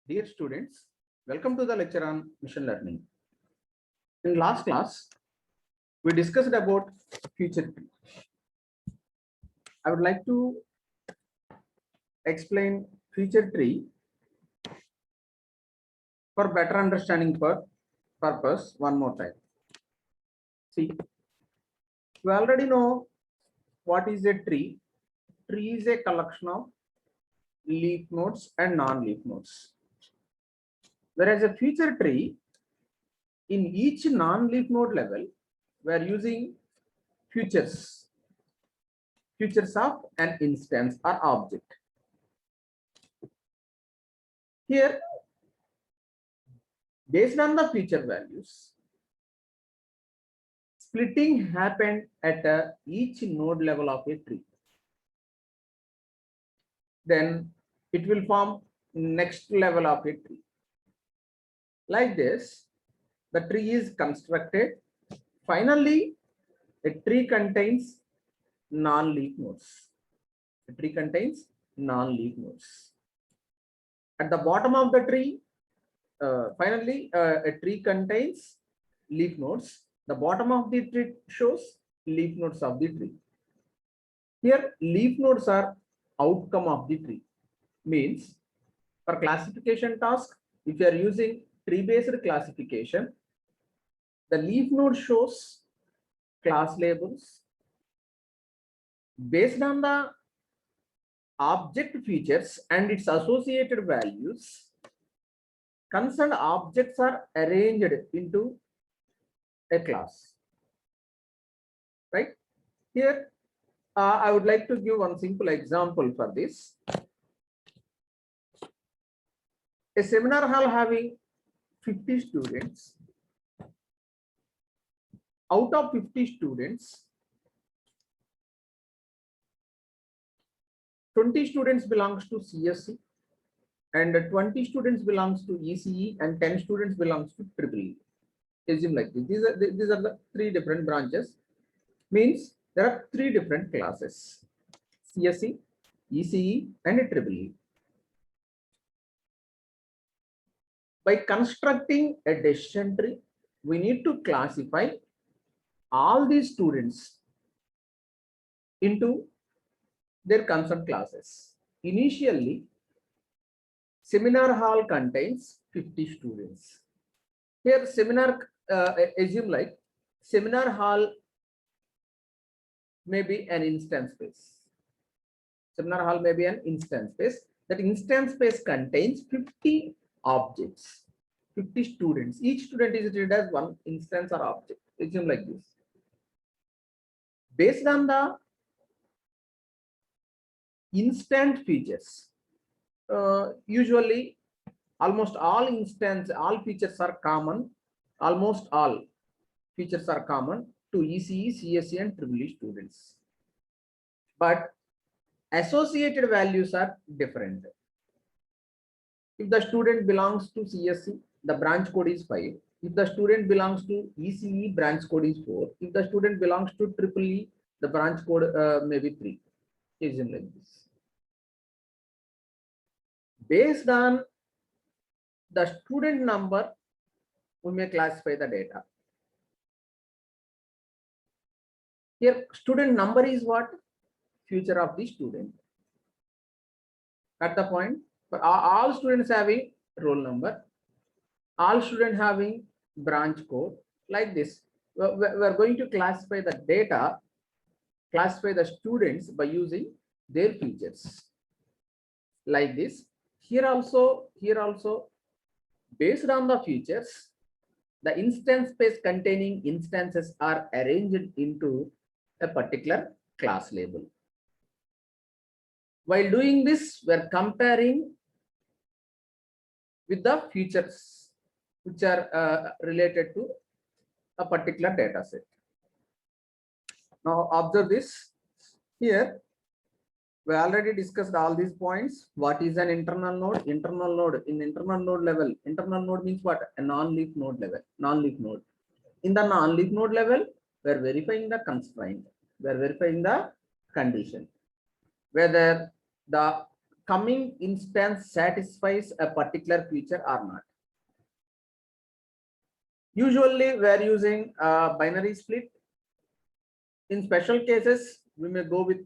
Dear students, welcome to the lecture on machine learning. In last class, we discussed about feature tree. I would like to explain feature tree for better understanding purpose one more time. See, we already know what is a tree. Tree is a collection of leaf nodes and non-leaf nodes. Whereas a feature tree, in each non-leaf node level, we are using features of an instance or object. Here, based on the feature values, splitting happened at each node level of a tree. Then it will form next level of a tree. Like this, the tree is constructed. Finally, a tree contains non-leaf nodes. A tree contains non-leaf nodes. At the bottom of the tree, finally, a tree contains leaf nodes. The bottom of the tree shows leaf nodes of the tree. Here, leaf nodes are outcome of the tree. Means, for classification task, if you are using tree-based classification, the leaf node shows class labels. Based on the object features and its associated values, concerned objects are arranged into a class. Right? Here, I would like to give one simple example for this. A seminar hall having 50 students. Out of 50 students, 20 students belongs to CSC and 20 students belongs to ECE and 10 students belongs to EEE. Assume like this. These are the three different branches. Means there are three different classes: CSE, ECE, and EEE. By constructing a decision tree, we need to classify all these students into their concerned classes. Initially, seminar hall contains 50 students. Here, assume like seminar hall may be an instance space. Seminar hall may be an instance space. That instance space contains 50 objects, 50 students. Each student is treated as one instance or object. Assume like this. Based on the instant features, usually almost all features are common. Almost all features are common to ECE, CSE, and EEE students. But associated values are different. If the student belongs to CSE, the branch code is 5. If the student belongs to ECE, branch code is 4. If the student belongs to EEE, the branch code may be 3. Assume like this. Based on the student number, we may classify the data. Here, student number is what? Future of the student. At the point, for all students having roll number, all students having branch code, like this. We are going to classify the data, classify the students by using their features. Like this. Here also, based on the features, the instance space containing instances are arranged into a particular class label. While doing this, we are comparing with the features which are related to a particular data set. Now observe this. Here, we already discussed all these points. What is an internal node? Internal node. In internal node level, internal node means what? A non-leaf node level. Non-leaf node. In the non-leaf node level, we are verifying the constraint. We are verifying the condition. Whether the coming instance satisfies a particular feature or not. Usually we are using binary split. In special cases, we may go with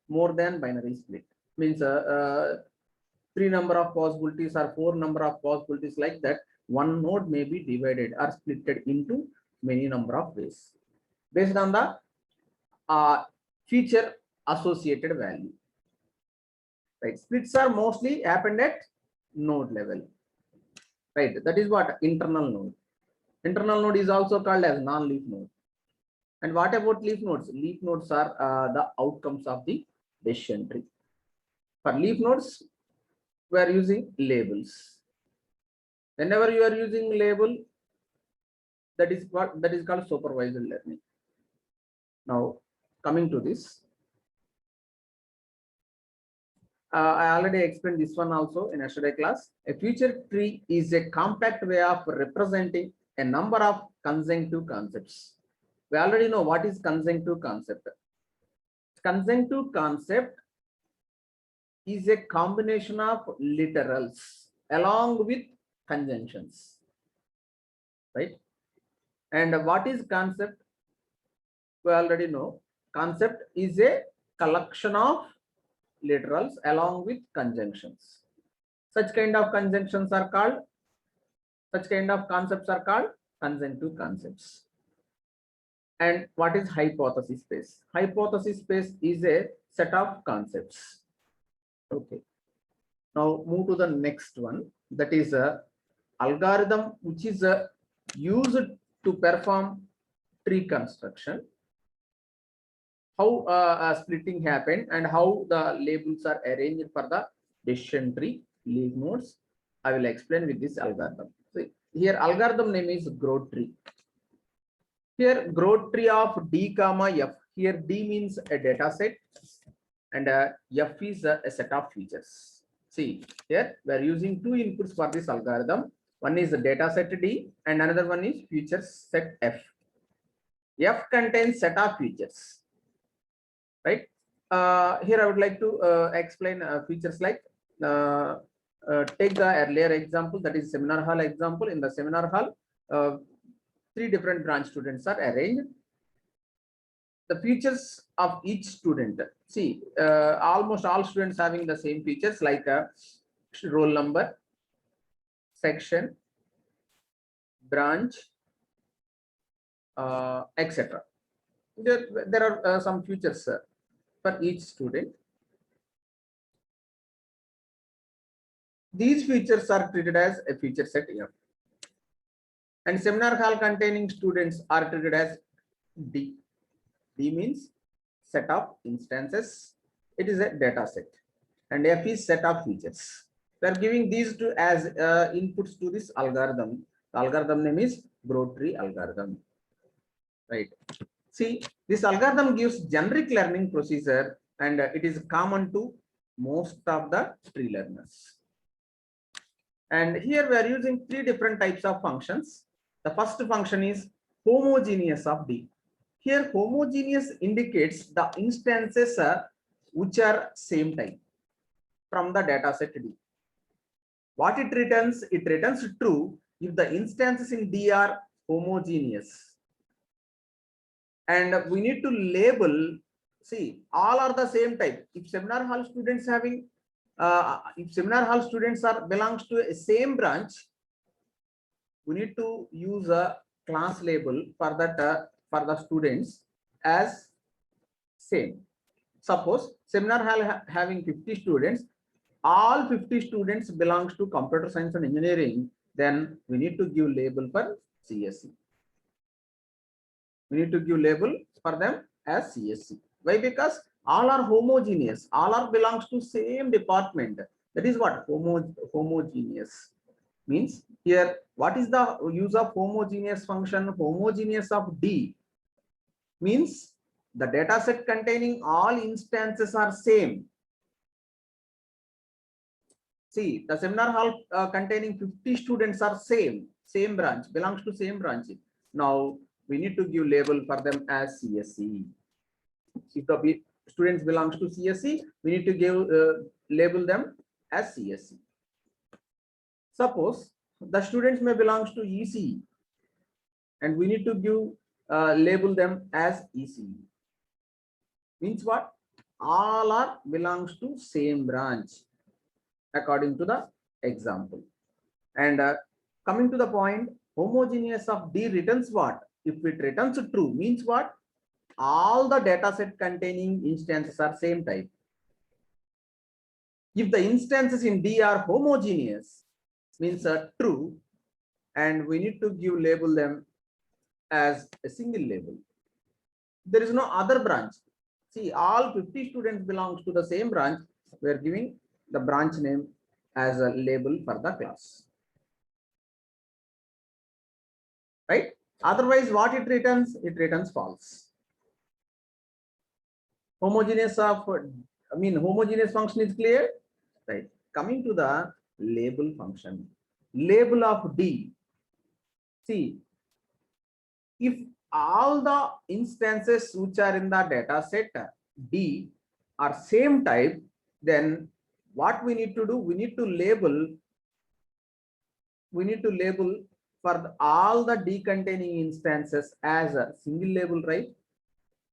more than binary split. Means 3 number of possibilities or 4 number of possibilities, like that. One node may be divided or splitted into many number of ways based on the feature associated value. Right, splits are mostly happened at node level. Right, that is what internal node. Internal node is also called as non-leaf node. And what about leaf nodes? Leaf nodes are the outcomes of the decision tree. For leaf nodes, we are using labels. Whenever you are using label, that is called supervised learning. Now, coming to this, I already explained this one also in yesterday class. A feature tree is a compact way of representing a number of conjunctive concepts. We already know what is conjunctive concept. Conjunctive concept is a combination of literals along with conjunctions, right? And what is concept? We already know. Concept is a collection of literals along with conjunctions. Such kind of conjunctions are called, such kind of concepts are called conjunctive concepts. And what is hypothesis space? Hypothesis space is a set of concepts. Okay. Now move to the next one. That is a algorithm which is used to perform tree construction. How splitting happened and how the labels are arranged for the decision tree leaf nodes. I will explain with this algorithm. So here algorithm name is growth tree. Here growth tree of D comma F. Here D means a data set and F is a set of features. See here we are using 2 inputs for this algorithm. One is the data set D and another one is feature set F. F contains set of features. Right. Here I would like to explain features like take the earlier example, that is seminar hall example. In the seminar hall, 3 different branch students are arranged. The features of each student. See, almost all students having the same features like roll number, section, branch, etc. There are some features for each student. These features are treated as a feature set F. And seminar hall containing students are treated as D. D means set of instances. It is a data set. And F is set of features. We are giving these two as inputs to this algorithm. The algorithm name is growth tree algorithm. Right. See, this algorithm gives generic learning procedure and it is common to most of the tree learners. And here we are using 3 different types of functions. The first function is homogeneous of D. Here homogeneous indicates the instances which are same type from the data set D. What it returns? It returns true if the instances in D are homogeneous. And we need to label, see, all are the same type. If seminar hall students having, if seminar hall students are belongs to a same branch, we need to use a class label for that for the students as same. Suppose seminar hall having 50 students, all 50 students belongs to computer science and engineering, then we need to give label for CSE. We need to give label for them as CSE. Why? Because all are homogeneous. All are belongs to same department. That is what homogeneous means. Here, what is the use of homogeneous function? Homogeneous of D means the data set containing all instances are same. See, the seminar hall containing 50 students are same branch, belongs to same branch. Now we need to give label for them as CSE. If the students belongs to CSE, we need to give label them as CSE. Suppose the students may belongs to ECE and we need to give label them as ECE. Means what? All are belongs to same branch according to the example. And coming to the point, homogeneous of D returns what? If it returns true, means what? All the data set containing instances are same type. If the instances in D are homogeneous, means true, and we need to give label them as a single label. There is no other branch. See, all 50 students belongs to the same branch. We are giving the branch name as a label for the class. Right? Otherwise, what it returns? It returns false. Homogeneous function is clear, right? Coming to the label function, label of D. See, if all the instances which are in the data set D are same type, then what we need to do? We need to label for all the D containing instances as a single label, right?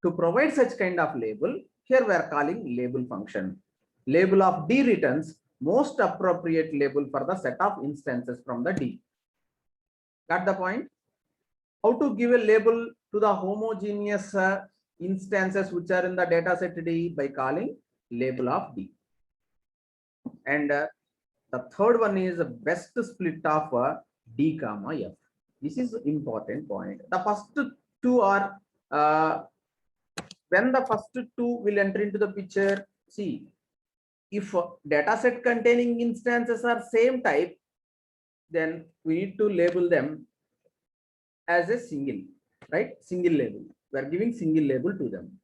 To provide such kind of label, here we are calling label function. Label of D returns most appropriate label for the set of instances from the D. Got the point? How to give a label to the homogeneous instances which are in the data set D? By calling label of D. And the third one is best split of D comma F. This is important point. The first two are when the first two will enter into the picture. See, if data set containing instances are same type, then we need to label them as a single, right? Single label. We are giving single label to them.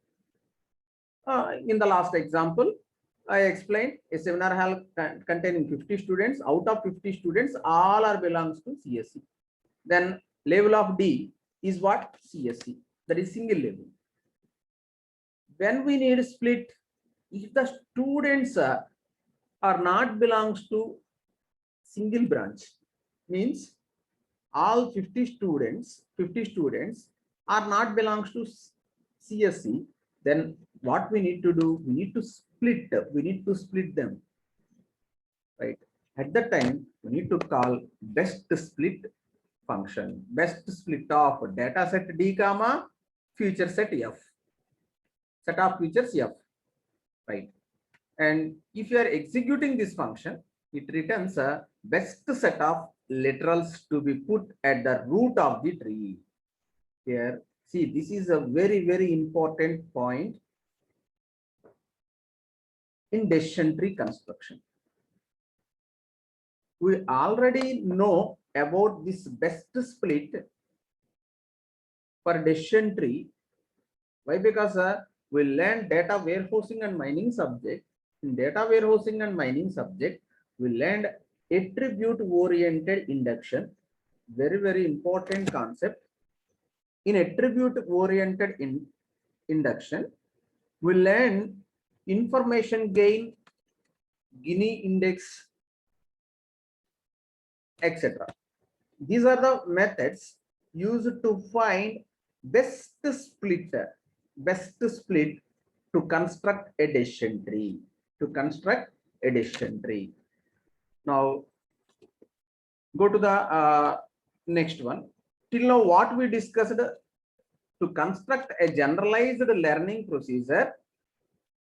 In the last example, I explained a seminar hall containing 50 students. Out of 50 students, all are belongs to CSE. Then label of D is what? CSE. That is single label. When we need split, if the students are not belongs to single branch, means all 50 students are not belongs to CSE, then what we need to do? We need to split them, right? At that time, we need to call best split function, best split of data set D comma future set F, set of features F, right? And if you are executing this function, it returns a best set of literals to be put at the root of the tree. Here, see, this is a very, very important point in decision tree construction. We already know about this best split for decision tree. Why? Because we learned data warehousing and mining subject. In data warehousing and mining subject, we learned attribute oriented induction. Very, very important concept. In attribute oriented induction, we learn information gain, Gini index, etc. These are the methods used to find best split to construct a decision tree. Now go to the next one. Till now, what we discussed, to construct a generalized learning procedure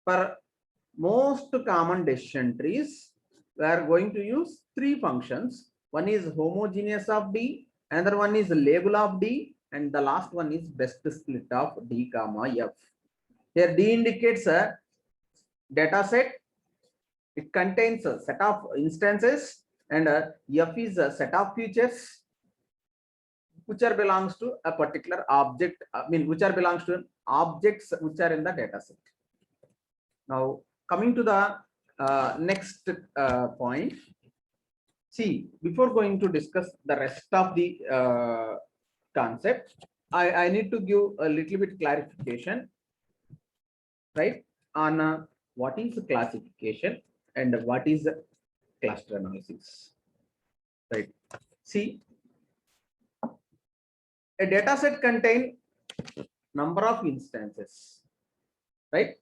for most common decision trees, we are going to use three functions. One is homogeneous of D, another one is label of D, and the last one is best split of D comma F. Here D indicates a data set. It contains a set of instances, and F is a set of features which are belongs to a particular object, which are belongs to objects which are in the data set. Now coming to the next point. See, before going to discuss the rest of the concept, I need to give a little bit clarification, right, on what is classification And what is cluster analysis? Right. See, a data set contains number of instances, right?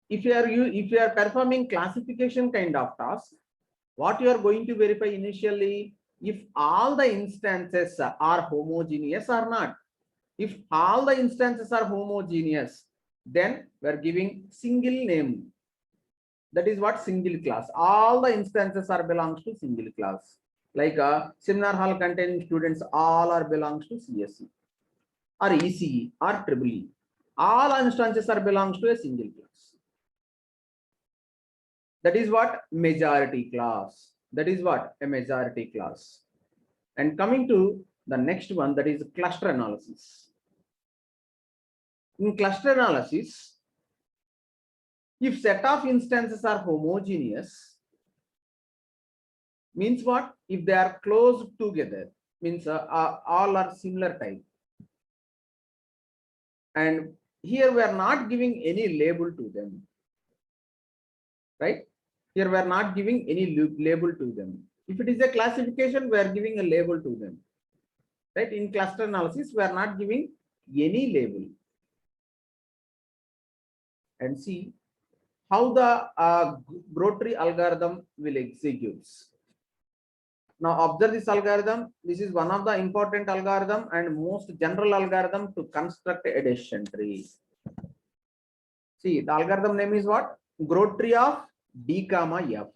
If you are performing classification kind of task, what you are going to verify initially, if all the instances are homogeneous or not. If all the instances are homogeneous, then we are giving single name. That is what single class. All the instances are belongs to single class. Like a seminar hall containing students, all are belongs to CSE or ECE or EEE. All instances are belongs to a single class. That is what majority class. That is what a majority class. And coming to the next one, that is cluster analysis. In cluster analysis, if set of instances are homogeneous, means what? If they are close together, means all are similar type. And here we are not giving any label to them, right? Here we are not giving any label to them. If it is a classification, we are giving a label to them, right? In cluster analysis, we are not giving any label. And see how the growth tree algorithm will execute. Now observe this algorithm. This is one of the important algorithm and most general algorithm to construct a decision tree. See, the algorithm name is what? Growth tree of D comma F.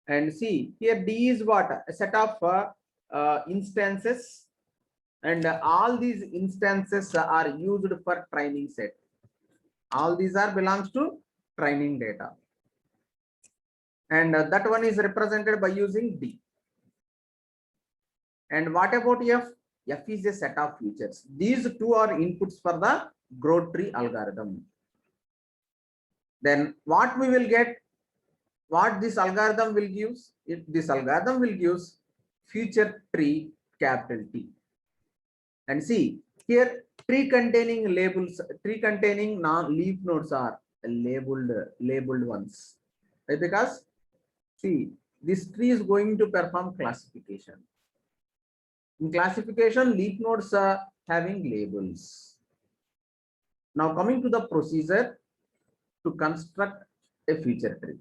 And see, here D is what? A set of instances, and all these instances are used for training set. All these are belongs to training data. And that one is represented by using D. And what about F? F is a set of features. These two are inputs for the growth tree algorithm. Then what we will get? What this algorithm will give? This algorithm will give feature tree capital T. And see here, tree containing labels, tree containing non-leaf nodes are labeled ones. Right? Because see, this tree is going to perform classification. In classification, leaf nodes are having labels. Now coming to the procedure to construct a feature tree.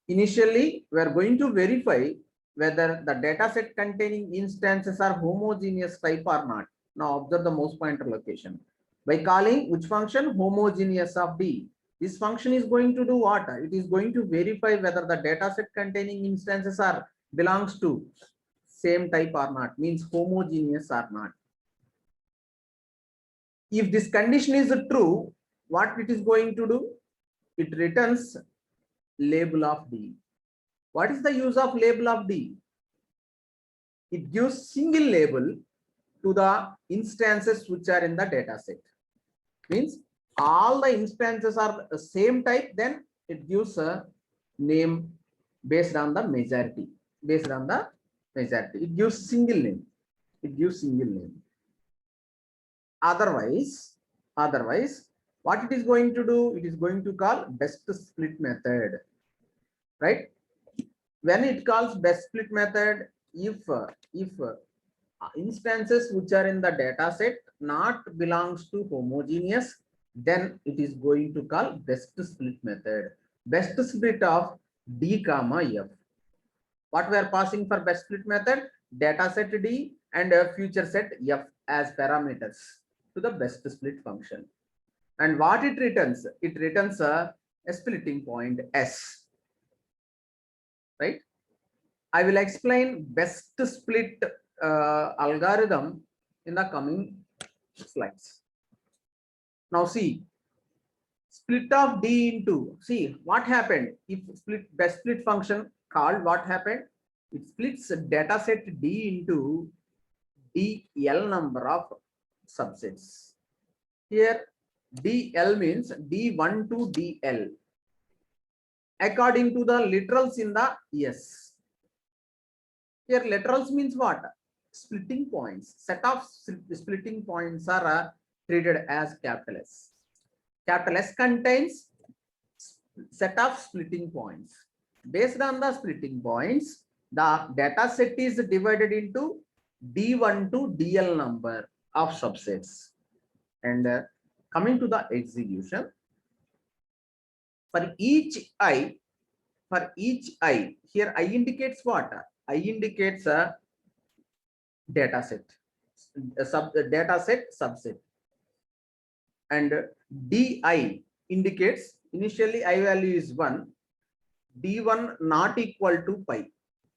Initially, we are going to verify whether the data set containing instances are homogeneous type or not. Now observe the mouse pointer location. By calling which function? Homogeneous of D. This function is going to do what? It is going to verify whether the data set containing instances are belongs to same type or not, means homogeneous or not. If this condition is true, what it is going to do? It returns label of D. What is the use of label of D? It gives single label to the instances which are in the data set. Means all the instances are the same type, then it gives a name based on the majority. Based on the majority, it gives single name. It gives single name. Otherwise, what it is going to do? It is going to call best split method, right? When it calls best split method, if instances which are in the data set not belongs to homogeneous, then it is going to call best split method. Best split of D comma F. What we are passing for best split method? Data set D and a future set F as parameters to the best split function. And what it returns? It returns a splitting point S. Right? I will explain best split algorithm in the coming slides. Now see, split of D into, see what happened if best split function called, what happened? It splits data set D into DL number of subsets. Here DL means D1 to DL according to the literals in the S. Here literals means what? Splitting points. Set of splitting points are treated as capital S. Capital S contains set of splitting points. Based on the splitting points, the data set is divided into D1 to DL number of subsets. And coming to the execution, for each I, here I indicates what? I indicates a data set, data set subset, and Di indicates initially I value is 1, D1 not equal to pi,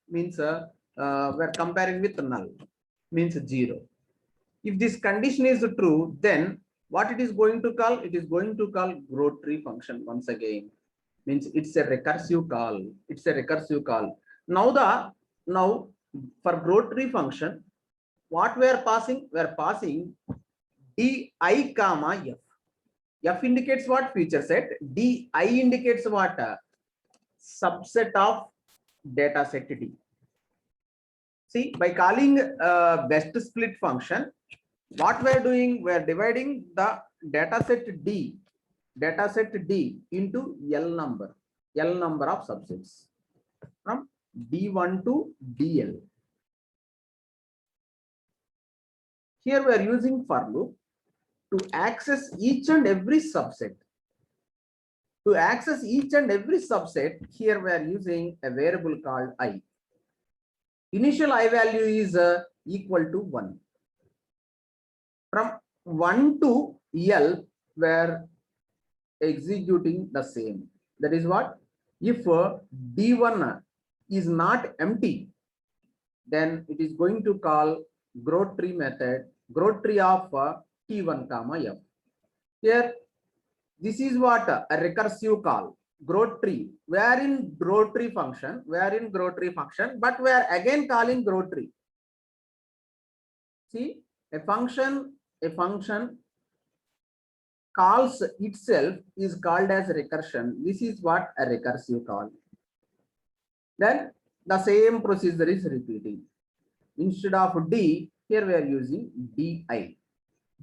means we're comparing with null, means 0. If this condition is true, then what it is going to call? It is going to call growth tree function once again, means it's a recursive call. It's a recursive call. Now for growth tree function, what we are passing? We are passing Di comma F. F indicates what? Feature set. Di indicates what? Subset of data set D. See, by calling best split function, what we are doing? We are dividing the data set D into L number of subsets from D1 to DL. Here we are using for loop to access each and every subset. To access each and every subset, here we are using a variable called I. Initial I value is equal to 1. From 1 to L, we are executing the same. That is what? If D1 is not empty, then it is going to call growth tree method, growth tree of T1 comma F. Here, this is what? A recursive call, growth tree. We are in growth tree function, but we are again calling growth tree. See, a function calls itself is called as recursion. This is what? A recursive call. Then the same procedure is repeating. Instead of D, here we are using Di.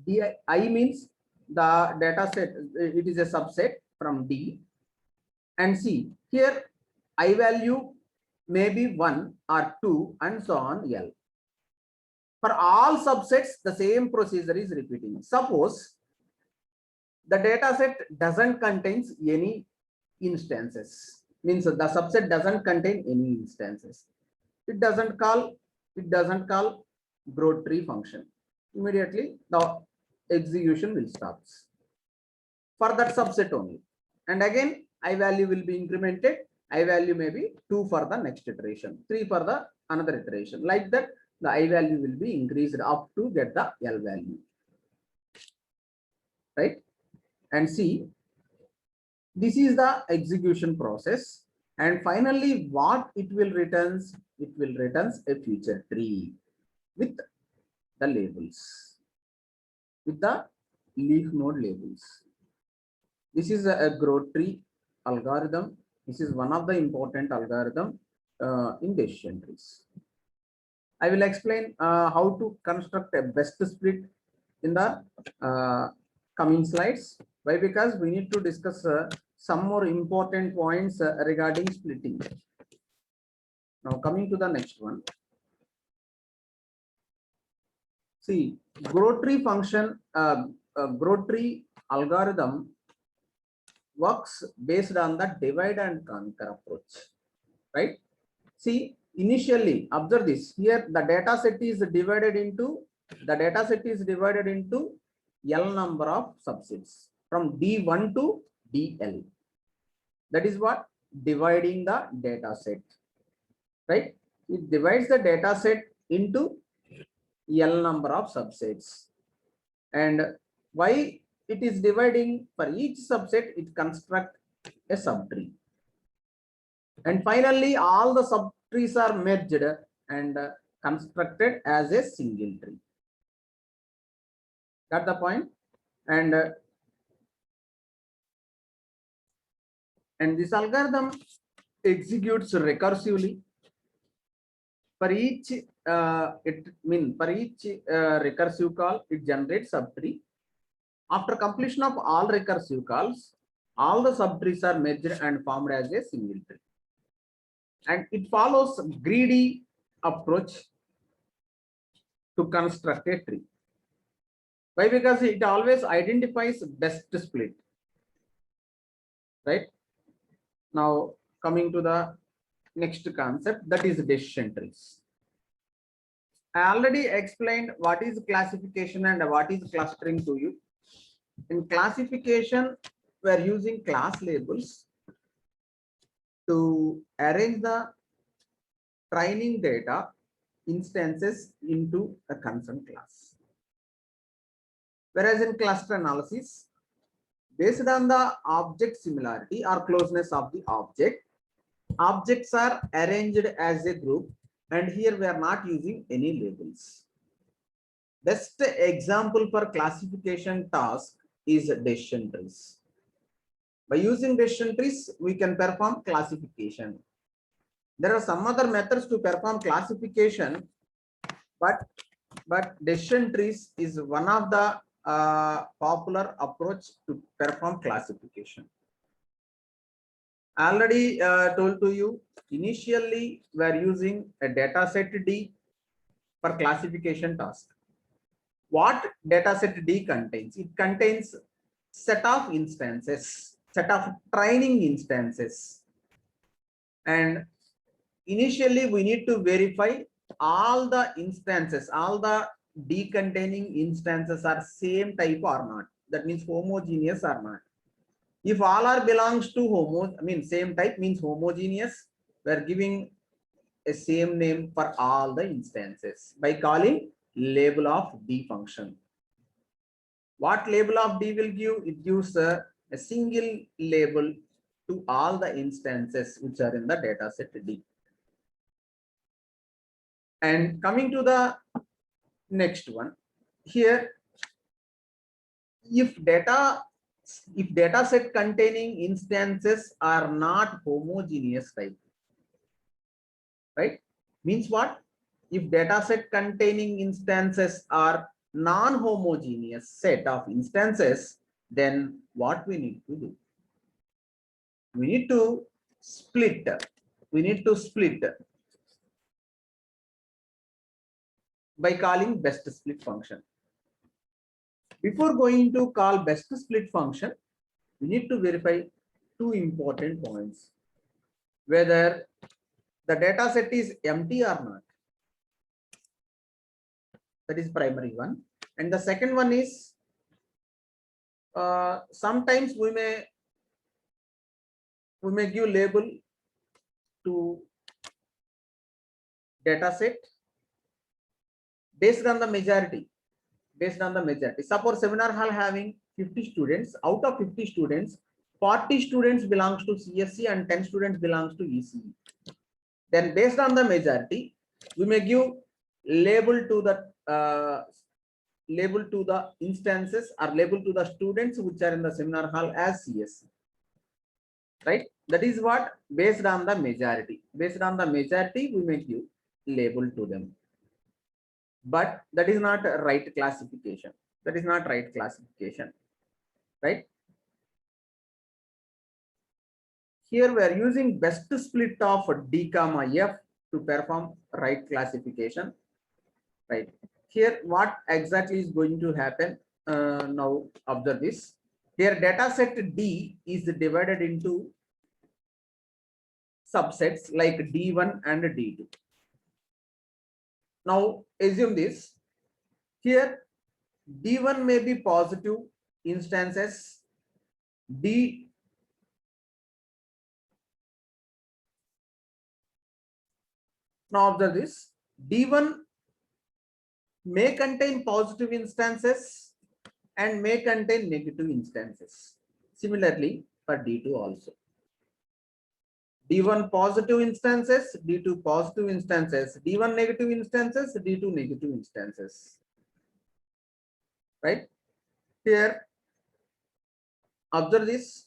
Di means the data set, it is a subset from D. And see, here I value may be 1 or 2 and so on L. For all subsets, the same procedure is repeating. Suppose the data set doesn't contain any instances, means the subset doesn't contain any instances. It doesn't call growth tree function. Immediately the execution will stop for that subset only. And again, I value will be incremented. I value may be 2 for the next iteration, 3 for the another iteration. Like that, the I value will be increased up to get the L value. Right? And see, this is the execution process. And finally, what it will returns? It will returns a feature tree with the labels, with the leaf node labels. This is a growth tree algorithm. This is one of the important algorithm in decision trees. I will explain how to construct a best split in the coming slides. Why? Because we need to discuss some more important points regarding splitting. Now coming to the next one. See, growth tree function, growth tree algorithm works based on the divide and conquer approach, right? See, initially observe this. Here the data set is divided into L number of subsets from D1 to DL. That is what? Dividing the data set, right? It divides the data set into L number of subsets. And why it is dividing? For each subset, it constructs a subtree. And finally, all the subtrees are merged and constructed as a single tree. Got the point? And this algorithm executes recursively. For each recursive call, it generates subtree. After completion of all recursive calls, all the subtrees are merged and formed as a single tree. And it follows greedy approach to construct a tree. Why? Because it always identifies best split. Right? Now coming to the next concept, that is decision trees. I already explained what is classification and what is clustering to you. In classification, we are using class labels to arrange the training data instances into a concerned class. Whereas in cluster analysis, based on the object similarity or closeness of the object, objects are arranged as a group, and here we are not using any labels. Best example for classification task is decision trees. By using decision trees, we can perform classification. There are some other methods to perform classification, but decision trees is one of the popular approach to perform classification. I already told to you, initially we are using a data set D for classification task. What data set D contains? It contains set of instances, set of training instances. And initially we need to verify all the instances, all the D containing instances are same type or not. That means homogeneous or not. If all are belongs to same type means homogeneous, we are giving a same name for all the instances by calling label of D function. What label of D will give? It gives a single label to all the instances which are in the data set D. And coming to the next one, here, if data set containing instances are not homogeneous type, right? Means what? If data set containing instances are non-homogeneous set of instances, then what we need to do? We need to split. By calling best split function. Before going to call best split function, we need to verify two important points: whether the data set is empty or not. That is primary one. And the second one is sometimes we may give label to data set based on the majority. Suppose seminar hall having 50 students. Out of 50 students, 40 students belongs to CSC and 10 students belongs to ECE. Then based on the majority, we may give label to the instances or label to the students which are in the seminar hall as CSC. Right? That is what based on the majority. Based on the majority, we may give label to them. But that is not a right classification. Right? Here we are using best split of D comma F to perform right classification. Right? Here, what exactly is going to happen? Now observe this. Here, data set D is divided into subsets like D1 and D2. Now assume this. Here, D1 may be positive instances. Now observe this. D1 may contain positive instances and may contain negative instances. Similarly, for D2 also. D1 positive instances, D2 positive instances, D1 negative instances, D2 negative instances. Right? Here, observe this.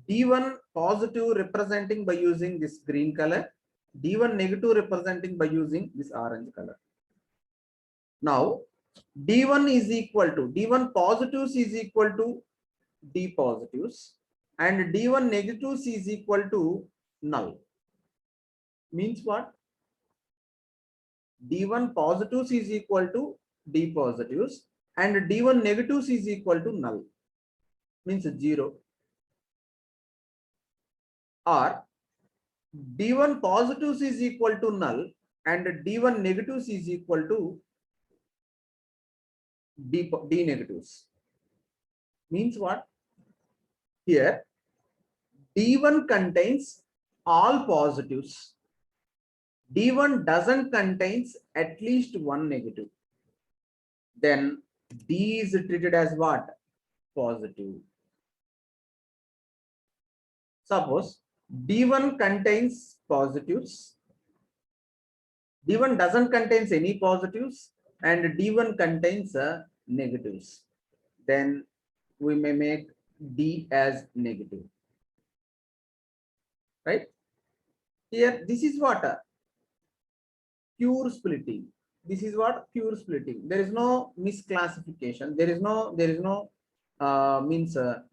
D1 positive representing by using this green color, D1 negative representing by using this orange color. Now, D1 is equal to D1 positives is equal to D positives and D1 negatives is equal to null. Means what? D1 positives is equal to D positives and D1 negatives is equal to null. Means 0. Or D1 positives is equal to null and D1 negatives is equal to D negatives. Means what? Here D1 contains all positives. D1 doesn't contains at least one negative. Then D is treated as what? Positive. Suppose D1 contains positives, D1 doesn't contains any positives and D1 contains negatives. Then we may make D as negative. Right? Here this is what? Pure splitting. This is what? Pure splitting. There is no misclassification. There is no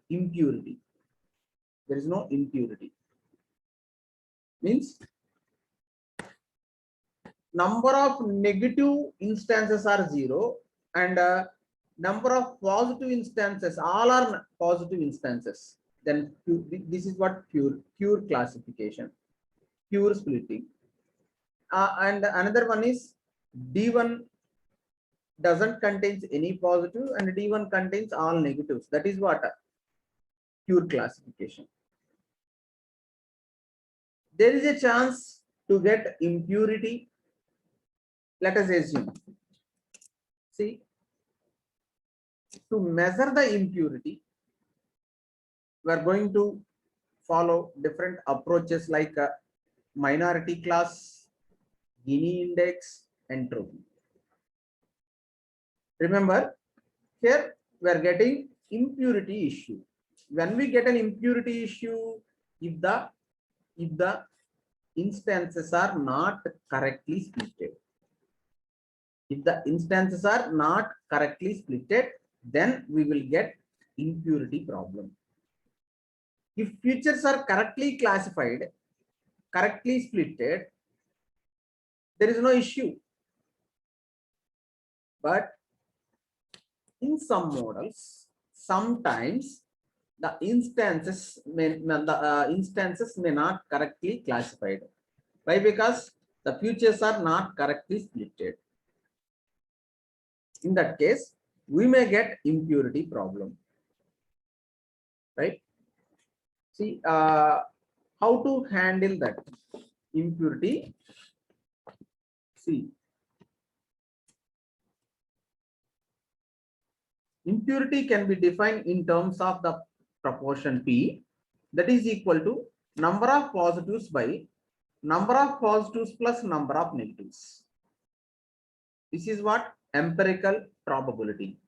impurity. There is no impurity. Means number of negative instances are 0 and number of positive instances all are positive instances. Then this is what? Pure classification, pure splitting. And another one is D1 doesn't contains any positive and D1 contains all negatives. That is what? Pure classification. There is a chance to get impurity. Let us assume. See, to measure the impurity, we are going to follow different approaches like minority class, Gini index, entropy. Remember, here we are getting impurity issue. When we get an impurity issue, if the instances are not correctly splitted, if the instances are not correctly splitted, then we will get impurity problem. If features are correctly classified, correctly splitted, there is no issue. But in some models, sometimes the instances may not correctly classified. Why? Because the features are not correctly splitted. In that case, we may get impurity problem. Right? See, how to handle that impurity? See, impurity can be defined in terms of the proportion P, that is equal to number of positives by number of positives plus number of negatives. This is what? Empirical probability.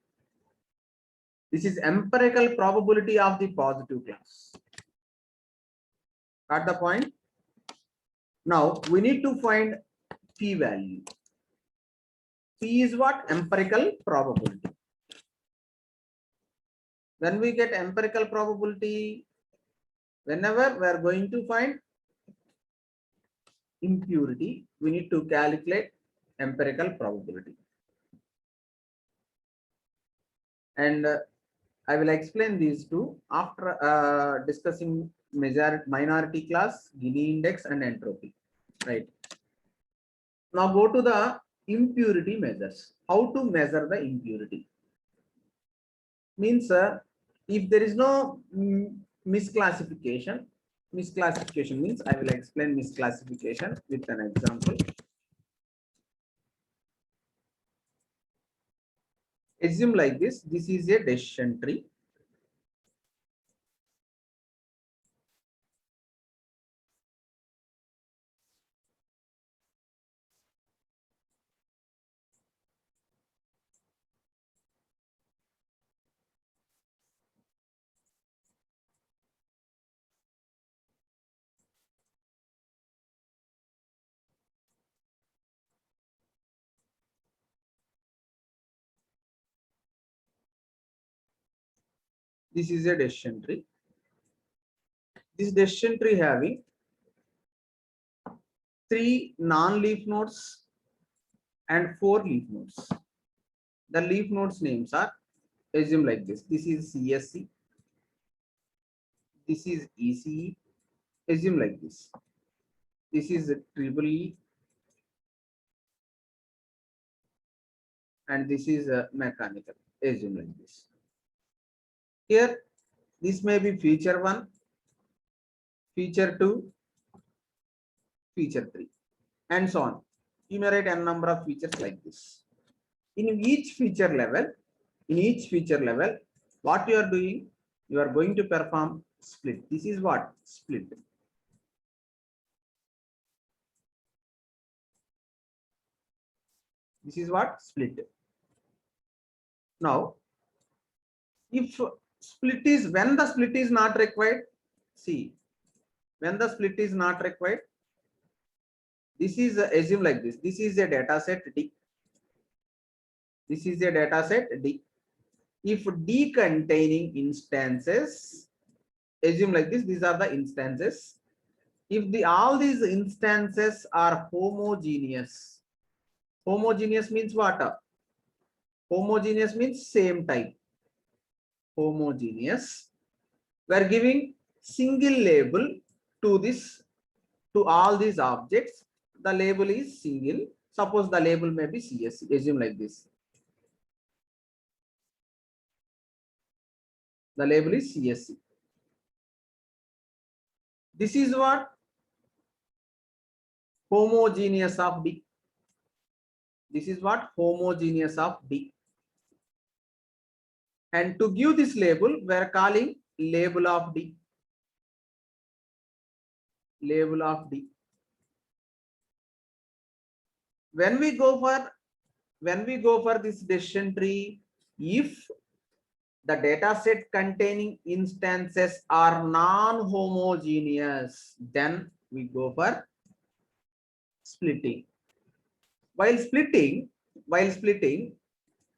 This is empirical probability of the positive class. Got the point? Now we need to find P value. P is what? Empirical probability. When we get empirical probability, whenever we are going to find impurity, we need to calculate empirical probability. And I will explain these two after discussing minority class, Gini index, and entropy. Right. Now go to the impurity measures. How to measure the impurity? Means if there is no misclassification means I will explain misclassification with an example. Assume like this is a decision tree. This is a decision tree. This decision tree having 3 non-leaf nodes and 4 leaf nodes. The leaf nodes names are assume like this. This is CSC. This is ECE. Assume like this. This is triple E. And this is a mechanical. Assume like this. Here, this may be feature 1, feature 2, feature 3, and so on. Enumerate n number of features like this. In each feature level, what you are doing, you are going to perform split. This is what? Split. This is what? Split. Now, if split is, when the split is not required, see, when the split is not required, this is assume like this. This is a data set D. This is a data set D. If D containing instances, assume like this, these are the instances. If all these instances are homogeneous, homogeneous means what? Homogeneous means same type. Homogeneous. We are giving single label to this, to all these objects. The label is single. Suppose the label may be CSC. Assume like this. The label is CSC. This is what? Homogeneous of D. This is what? Homogeneous of D. And to give this label, we are calling label of D. Label of D. When we go for this decision tree, if the data set containing instances are non-homogeneous, then we go for splitting. While splitting,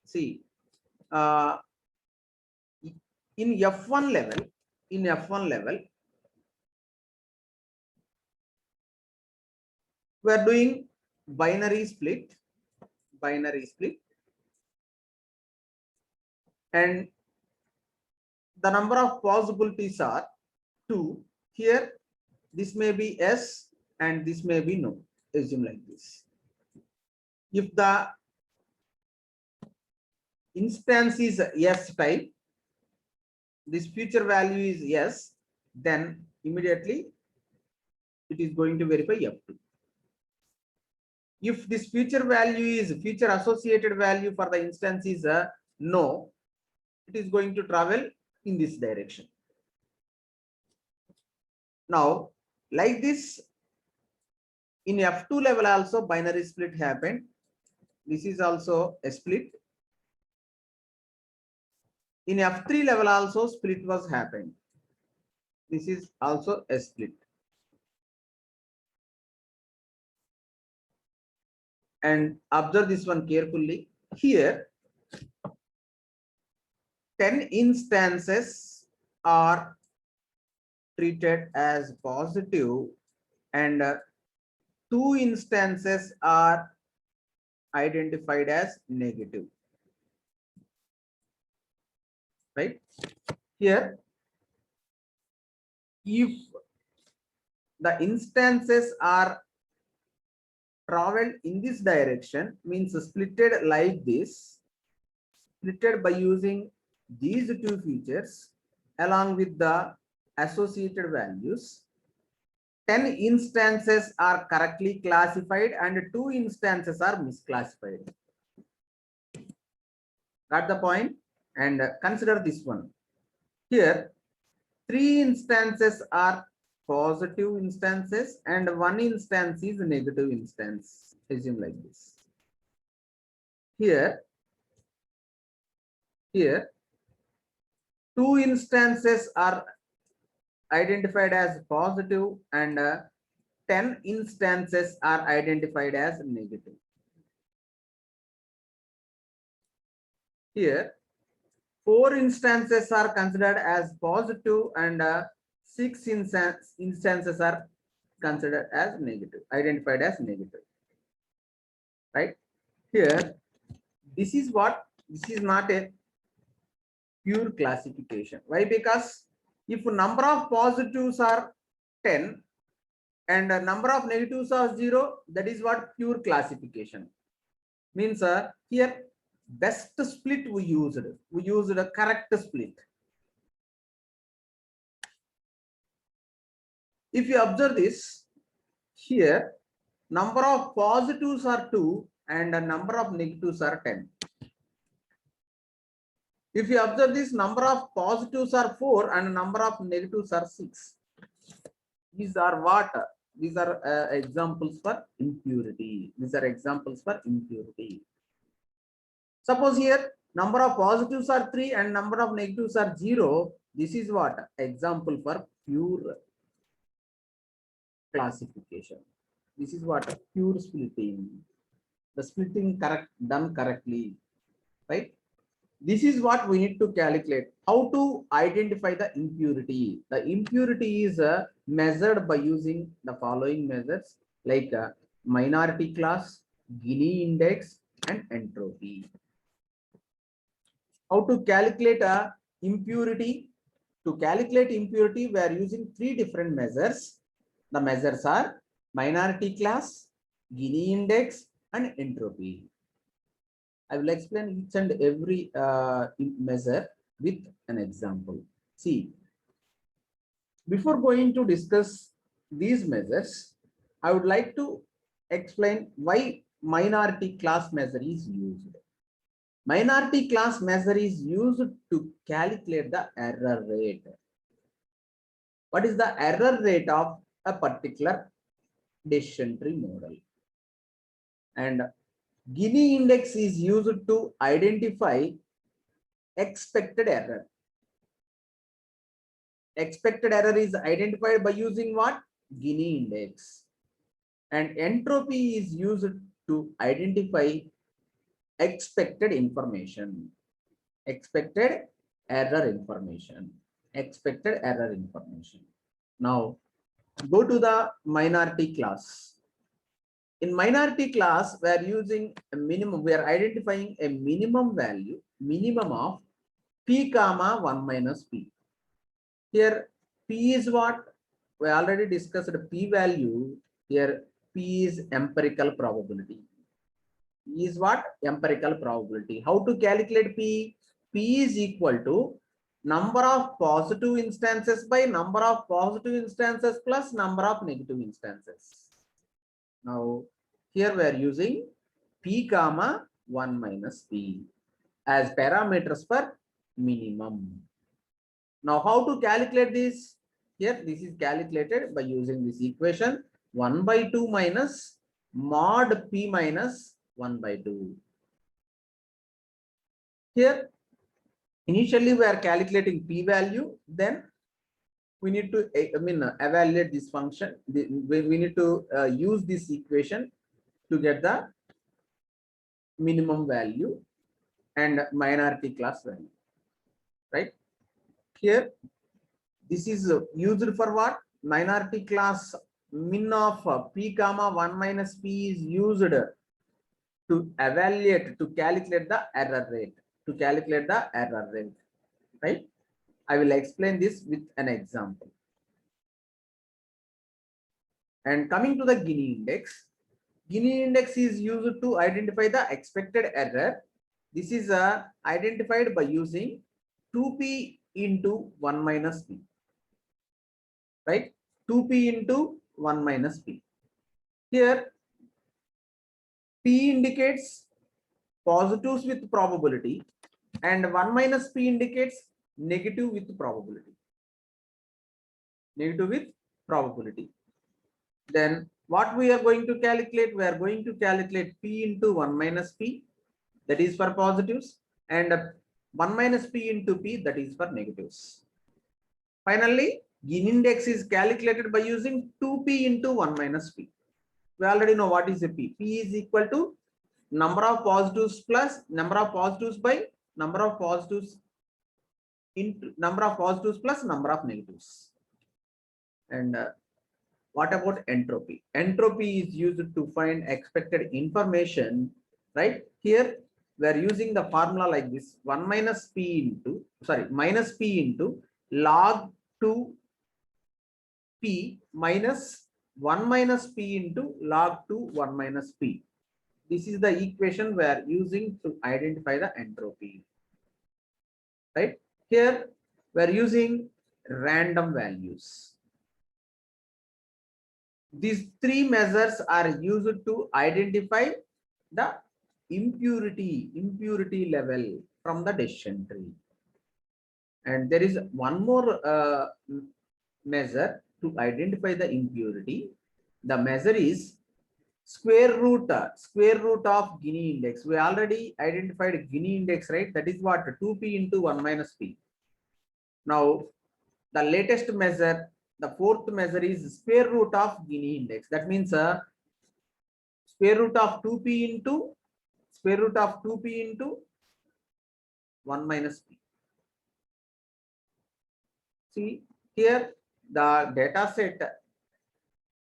see, in F1 level, we are doing binary split, and the number of possibilities are 2. Here, this may be S and this may be no. Assume like this. If the instance is S type, this future value is yes, then immediately it is going to verify F2. If this future value is future associated value for the instance is no, it is going to travel in this direction. Now, like this, in F2 level also binary split happened. This is also a split. In F3 level also split was happened. This is also a split. And observe this one carefully. Here, 10 instances are treated as positive and 2 instances are identified as negative. Right? Here, if the instances are traveled in this direction, means splitted like this, splitted by using these 2 features along with the associated values, 10 instances are correctly classified and 2 instances are misclassified. Got the point? And consider this one. Here, 3 instances are positive instances and 1 instance is negative instance. Assume like this. Here, 2 instances are identified as positive and 10 instances are identified as negative. Here, 4 instances are considered as positive and 6 instances are considered as negative, identified as negative. Right here, this is not a pure classification. Why? Because if number of positives are 10 and number of negatives are 0, that is what pure classification means. Here best split we used a correct split. If you observe this, here number of positives are 2 and a number of negatives are 10. If you observe this, number of positives are 4 and number of negatives are 6. These are what? These are examples for impurity. These are examples for impurity. Suppose here number of positives are 3 and number of negatives are 0. This is what? Example for pure classification. This is what? Pure splitting. The splitting done correctly, right? This is what we need to calculate. How to identify the impurity? The impurity is measured by using the following measures like minority class, Gini index, and entropy. How to calculate a impurity? To calculate impurity, we are using 3 different measures. The measures are minority class, Gini index, and entropy. I will explain each and every measure with an example. See, before going to discuss these measures, I would like to explain why minority class measure is used. Minority class measure is used to calculate the error rate. What is the error rate of a particular decision tree model? And Gini index is used to identify expected error. Expected error is identified by using what? Gini index. And entropy is used to identify expected information. Expected error information. Expected error information. Now, go to the minority class. In minority class, we are using a minimum, we are identifying a minimum value, minimum of p comma 1 minus p. Here, p is what? We already discussed p value. Here, p is empirical probability. P is what? Empirical probability. How to calculate p? P is equal to number of positive instances by number of positive instances plus number of negative instances. Now, here we are using p comma 1 minus p as parameters for minimum. Now, how to calculate this? Here, this is calculated by using this equation 1 by 2 minus mod p minus 1 by 2. Here, initially we are calculating p value, then we need to evaluate this function. We need to use this equation to get the minimum value and minority class value, right? Here, this is used for what? Minority class min of p comma 1 minus p is used to evaluate, to calculate the error rate, right? I will explain this with an example. And coming to the Gini index is used to identify the expected error. This is identified by using 2p into 1 minus p, right? 2p into 1 minus p. Here, p indicates positives with probability and 1 minus p indicates negative with probability. Negative with probability. Then what we are going to calculate? We are going to calculate p into 1 minus p, that is for positives, and 1 minus p into p, that is for negatives. Finally, Gini index is calculated by using 2p into 1 minus p. We already know what is a p. P is equal to number of positives plus number of positives by number of positives into number of positives plus number of negatives. And what about entropy? Entropy is used to find expected information, right? Here we are using the formula like this: 1 minus p into, sorry, minus p into log 2 p minus 1 minus p into log 2 1 minus p. This is the equation we are using to identify the entropy, right? Here we are using random values. These three measures are used to identify the impurity level from the decision tree. And there is one more measure to identify the impurity. The measure is square root of Gini index. We already identified Gini index, right? That is what? 2p into 1 minus p. Now the latest measure, the fourth measure, is square root of Gini index. That means square root of 2p into 1 minus p. See here the data set.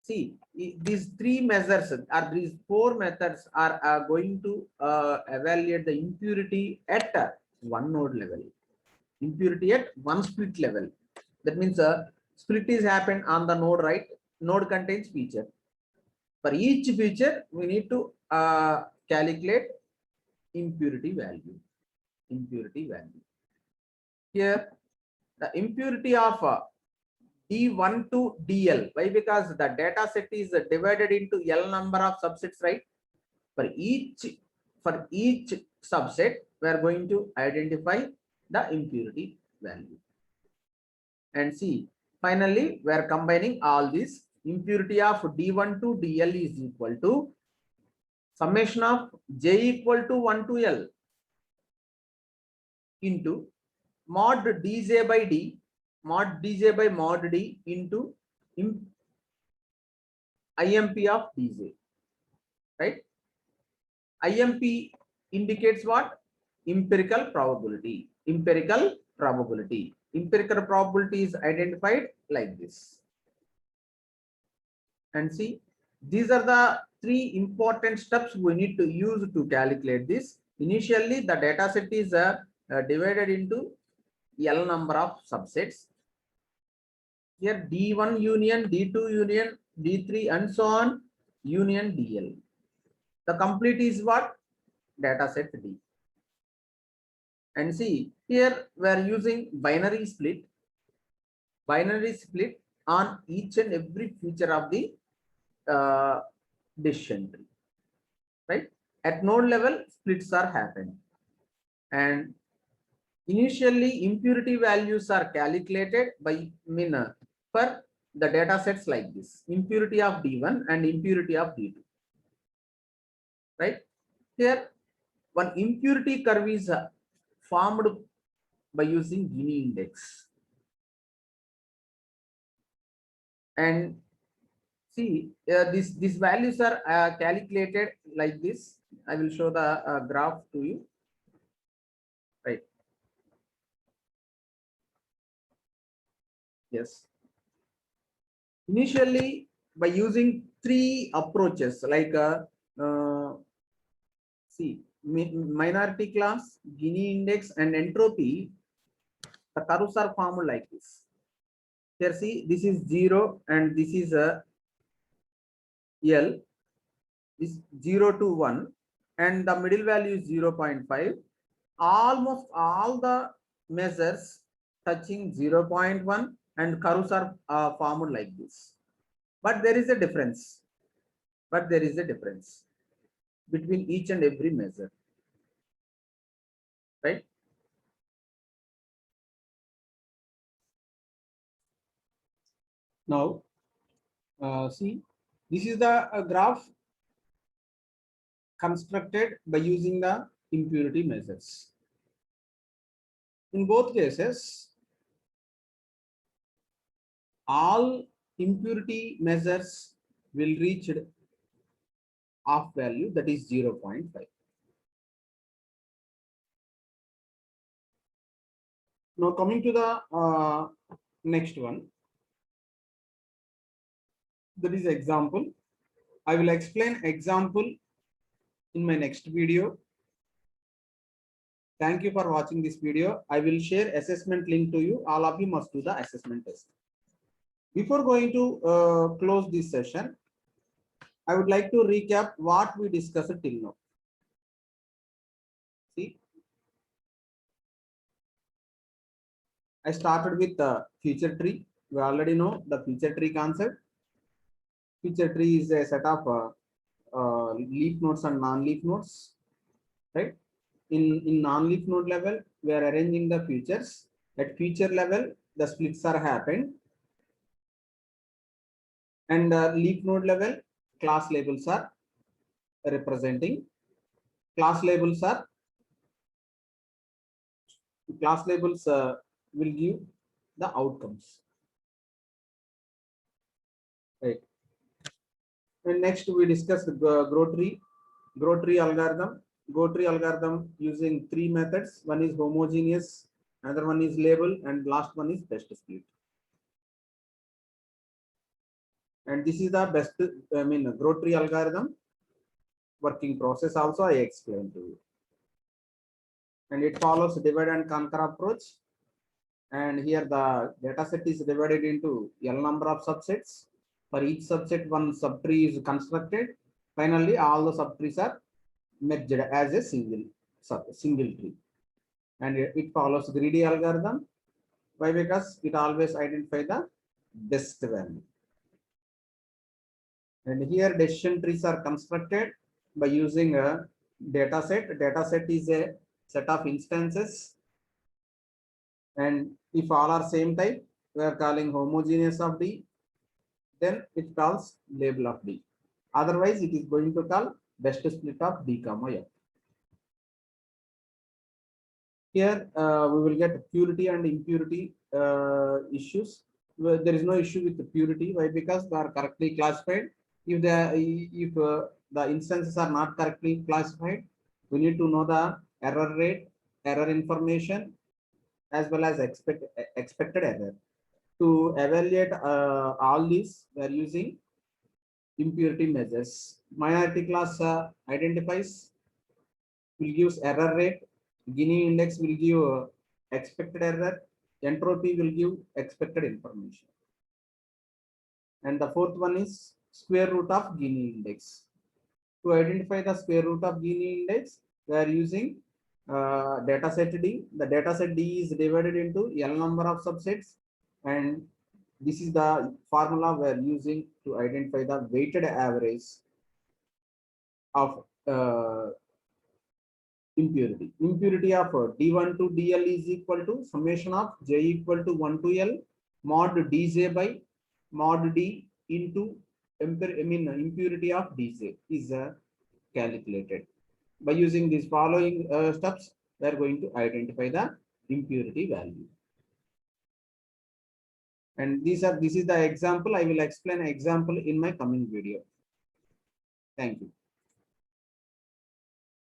See, these three measures or these four methods are going to evaluate the impurity at one node level, impurity at one split level. That means split is happened on the node, right? Node contains feature. For each feature, we need to calculate impurity value. Here, the impurity of D1 to DL. Why? Because the data set is divided into L number of subsets, right? For each subset, we are going to identify the impurity value. And see, finally, we are combining all these. Impurity of D1 to DL is equal to summation of J equal to 1 to L into mod Dj by D, mod Dj by mod D into IMP of Dj, right? IMP indicates what? Empirical probability. Empirical probability is identified like this. And see, these are the three important steps we need to use to calculate this. Initially, the data set is divided into L number of subsets. Here D1 union, D2 union, D3 and so on, union DL. The complete is what? Data set D. And see, here we are using binary split on each and every feature of the decision tree, right? At node level, splits are happening. And initially, impurity values are calculated by for the data sets like this: impurity of D1 and impurity of D2, right? Here, one impurity curve is formed by using Gini index. And see, these values are calculated like this. I will show the graph to you, right? Yes. Initially, by using three approaches like see, minority class, Gini index, and entropy, the curves are formed like this. Here, see, this is 0 and this is a L. This 0 to 1, and the middle value is 0.5. Almost all the measures touching 0.1 and curves are formed like this. But there is a difference. Between each and every measure, right? Now, see, this is the graph constructed by using the impurity measures. In both cases, all impurity measures will reach off value, that is 0.5. Now coming to the next one, that is example. I will explain example in my next video. Thank you for watching this video. I will share assessment link to you. All of you must do the assessment test. Before going to close this session, I would like to recap what we discussed till now. See, I started with the feature tree. We already know the feature tree concept. Feature tree is a set of leaf nodes and non-leaf nodes, right? In non-leaf node level, we are arranging the features. At feature level, the splits are happened. And leaf node level, class labels are representing. Class labels will give the outcomes. Right. And next we discussed the grow tree algorithm. Grow tree algorithm using three methods. One is homogeneous, another one is label, and last one is best split. And this is the best, grow tree algorithm working process also I explained to you. And it follows divide and conquer approach. And here the data set is divided into L number of subsets. For each subset, one subtree is constructed. Finally, all the subtrees are merged as a single tree. And it follows greedy algorithm. Why? Because it always identifies the best value. And here decision trees are constructed by using a data set. Data set is a set of instances. And if all are same type, we are calling homogeneous of D. Then it calls label of D. Otherwise, it is going to call best split of D comma F. Here we will get purity and impurity issues. There is no issue with the purity. Why? Because they are correctly classified. If the instances are not correctly classified, we need to know the error rate, error information, as well as expected error. To evaluate all these, we are using impurity measures. Minority class identifies, will give error rate. Gini index will give expected error. Entropy will give expected information. And the fourth one is square root of Gini index. To identify the square root of Gini index, we are using data set D. The data set D is divided into L number of subsets, and this is the formula we are using to identify the weighted average of impurity. Impurity of D1 to DL is equal to summation of J equal to 1 to L mod Dj by mod D into impurity of Dj is calculated. By using these following steps, we are going to identify the impurity value. And this is the example. I will explain example in my coming video. Thank you.